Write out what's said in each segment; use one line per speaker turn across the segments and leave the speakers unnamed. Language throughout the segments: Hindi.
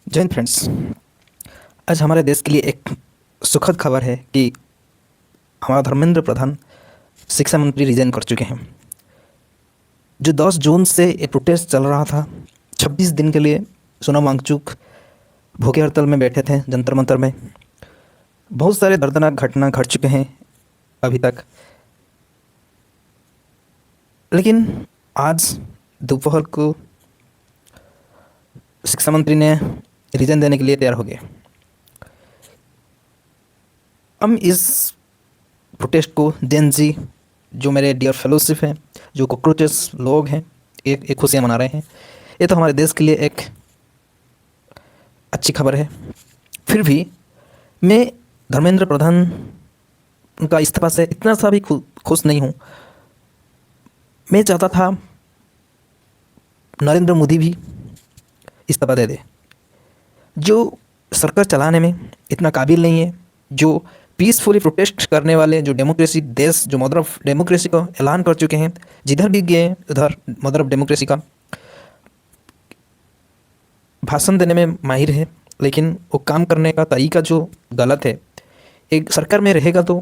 जय हिंद फ्रेंड्स। आज हमारे देश के लिए एक सुखद खबर है कि हमारा धर्मेंद्र प्रधान शिक्षा मंत्री रिजाइन कर चुके हैं। जो 10 जून से ये प्रोटेस्ट चल रहा था, 26 दिन के लिए सोनम वांगचुक भूखे हड़ताल में बैठे थे जंतर मंतर में। बहुत सारे दर्दनाक घटना घट चुके हैं अभी तक, लेकिन आज दोपहर को शिक्षा मंत्री ने रिजाइन देने के लिए तैयार हो गए। हम इस प्रोटेस्ट को जेन जी, जो मेरे डियर फेलोशिप हैं, जो कॉकरोचेस लोग हैं, एक खुशियाँ मना रहे हैं। ये तो हमारे देश के लिए एक अच्छी खबर है। फिर भी मैं धर्मेंद्र प्रधान का इस्तीफा से इतना सा भी खुश नहीं हूँ। मैं चाहता था नरेंद्र मोदी भी इस्तीफा दे दे, जो सरकार चलाने में इतना काबिल नहीं है, जो पीसफुली प्रोटेस्ट करने वाले, जो डेमोक्रेसी देश, जो मदर ऑफ डेमोक्रेसी का ऐलान कर चुके हैं, जिधर भी गए उधर मदर ऑफ डेमोक्रेसी का भाषण देने में माहिर है, लेकिन वो काम करने का तरीका जो गलत है। एक सरकार में रहेगा तो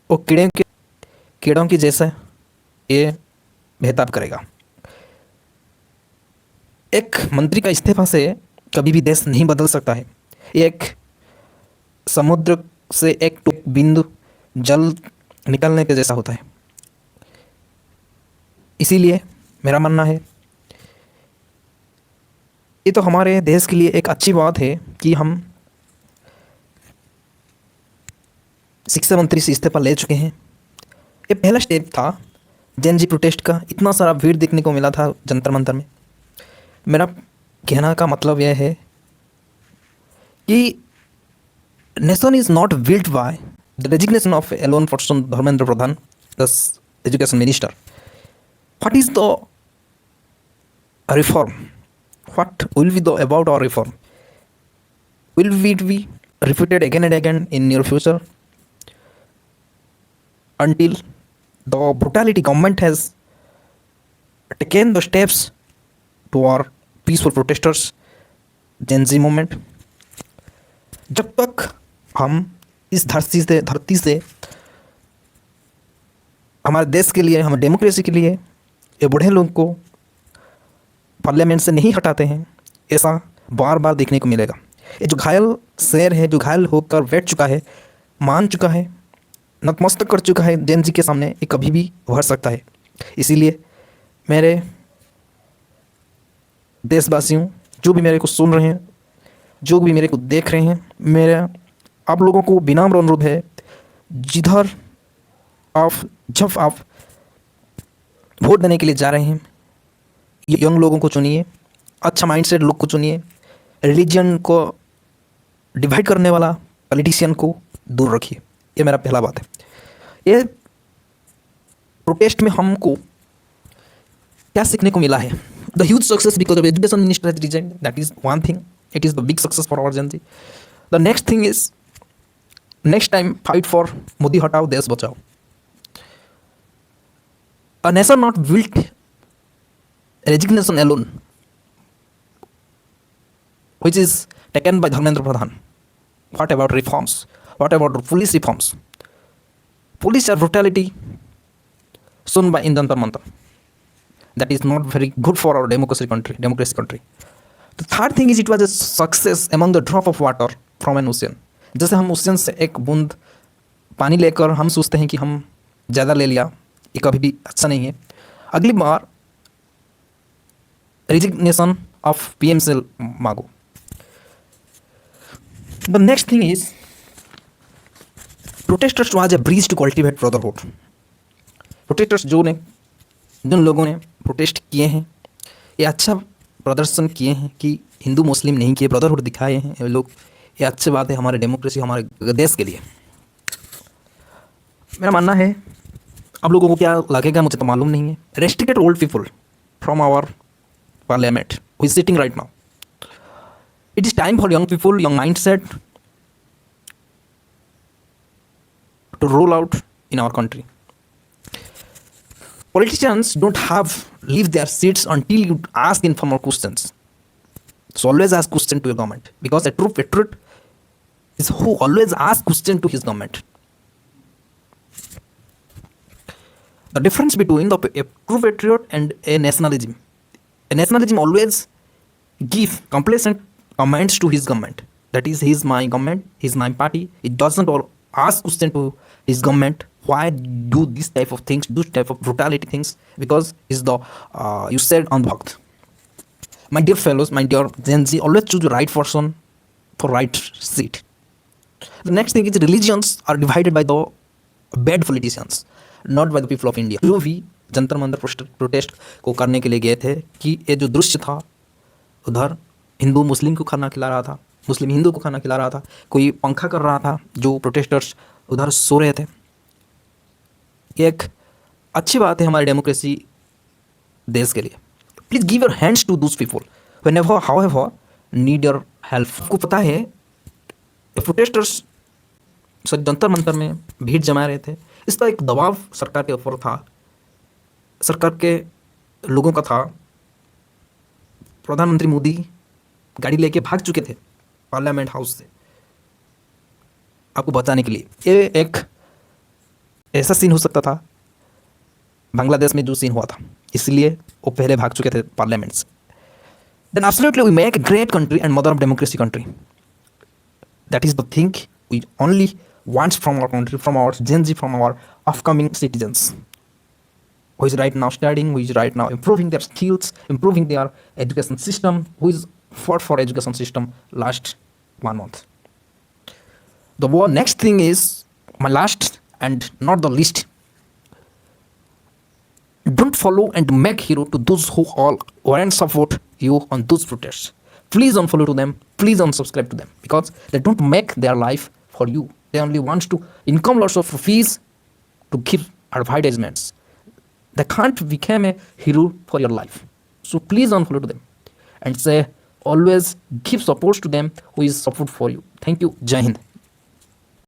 वो कीड़ों की जैसा ये भेदभाव करेगा। एक मंत्री का इस्तीफा से कभी भी देश नहीं बदल सकता है। एक समुद्र से एक टूक बिंदु जल निकलने के जैसा होता है। इसीलिए मेरा मानना है, ये तो हमारे देश के लिए एक अच्छी बात है कि हम शिक्षा मंत्री से इस्तीफा ले चुके हैं। ये पहला स्टेप था जेन जी प्रोटेस्ट का। इतना सारा भीड़ देखने को मिला था जंतर मंतर में। मेरा कहना का मतलब यह है कि nation is not built by the resignation of a lone person Dharmendra Pradhan the education minister. What is the reform? What will be the about our reform? Will it be repeated again and again in near future until the brutality government has taken the steps to our peaceful protesters, Gen Z movement? जब तक हम इस धरती से हमारे देश के लिए, हमारे डेमोक्रेसी के लिए ये बूढ़े लोग को पार्लियामेंट से नहीं हटाते हैं, ऐसा बार बार देखने को मिलेगा। ये जो घायल शेर है, जो घायल होकर बैठ चुका है, मान चुका है, नतमस्तक कर चुका है जेन जी के सामने, ये कभी भी उभर सकता है। इसीलिए मेरे देशवासियों, जो भी मेरे को सुन रहे हैं, जो भी मेरे को देख रहे हैं, मेरा आप लोगों को विनम्र अनुरोध है, जिधर जब आप वोट देने के लिए जा रहे हैं, यंग लोगों को चुनिए, अच्छा माइंडसेट लोग को चुनिए। रिलीजन को डिवाइड करने वाला पॉलिटिशियन को दूर रखिए। ये मेरा पहला बात है। ये प्रोटेस्ट में हमको क्या सीखने को मिला है? The huge success because of education minister has resigned, that is one thing. It is the big success for our Gen Z. The next thing is, next time fight for Modi हटाओ देश बचाओ। A nation not built resignation alone, which is taken by Dharmendra Pradhan. What about reforms? What about police reforms? Police are brutality shown by in Jantar Mantar. That is not very good for our democracy country. The third thing is, it was a success among the drop of water from an ocean. जैसे हम ओशियन से एक बूंद पानी लेकर हम सोचते हैं कि हम ज़्यादा ले लिया, ये कभी भी अच्छा नहीं है। अगली बार resignation of PM से मांगो। The next thing is, protesters was a bridge to cultivate brotherhood. Protesters जिन लोगों ने प्रोटेस्ट किए हैं, ये अच्छा प्रदर्शन किए हैं कि हिंदू मुस्लिम नहीं किए, ब्रदरहुड दिखाए हैं ये लोग। ये अच्छी बात है हमारे डेमोक्रेसी, हमारे देश के लिए। मेरा मानना है, आप लोगों को क्या लगेगा मुझे तो मालूम नहीं है, restricted old people from our parliament who is sitting right now. It is time for young people, young mindset to roll out in our country. Politicians don't have leave their seats until you ask informal questions. So always ask question to your government, because a true patriot is who always asks question to his government. The difference between a true patriot and a nationalism. A nationalism always give complacent comments to his government. That is, he is my government, he is my party. It doesn't ask question to his government. Why do this type of things, this type of brutality things? Because is the you said Andhbhakt. My dear fellows, my dear Gen Z, always choose the right person for right seat. The next thing is religions are divided by the bad politicians, not by the people of India. जो भी जंतर मंतर प्रोटेस्ट को करने के लिए गए थे कि ये जो दृश्य था, उधर हिंदू मुस्लिम को खाना खिला रहा था, मुस्लिम हिंदू को खाना खिला रहा था, कोई पंखा कर रहा था, जो प्रोटेस्टर्स उधर सो रहे थे। एक अच्छी बात है हमारी डेमोक्रेसी देश के लिए। Please give your hands to those people whenever however need your help. आपको पता है प्रोटेस्टर्स जंतर मंतर में भीड़ जमा रहे थे, इसका एक दबाव सरकार के ऊपर था, सरकार के लोगों का था। प्रधानमंत्री मोदी गाड़ी लेके भाग चुके थे पार्लियामेंट हाउस से आपको बचाने के लिए। ये एक ऐसा सीन हो सकता था बांग्लादेश में जो सीन हुआ था, इसलिए वो पहले भाग चुके थे पार्लियामेंट से। Then absolutely we make a great country and mother of democracy country. That is the thing we only want from our country, from our Gen Z, from our upcoming citizens, who is right now studying, who is right now improving their skills, improving their education system, who is fought for education system last 1 month. The next thing is my last and not the least. Don't follow and make hero to those who all won't support you on those protests. Please unfollow to them, please unsubscribe to them, because they don't make their life for you. They only want to income lots of fees to give advertisements. They can't become a hero for your life. So please unfollow to them and say always give support to them who is support for you. Thank you. Jai Hind.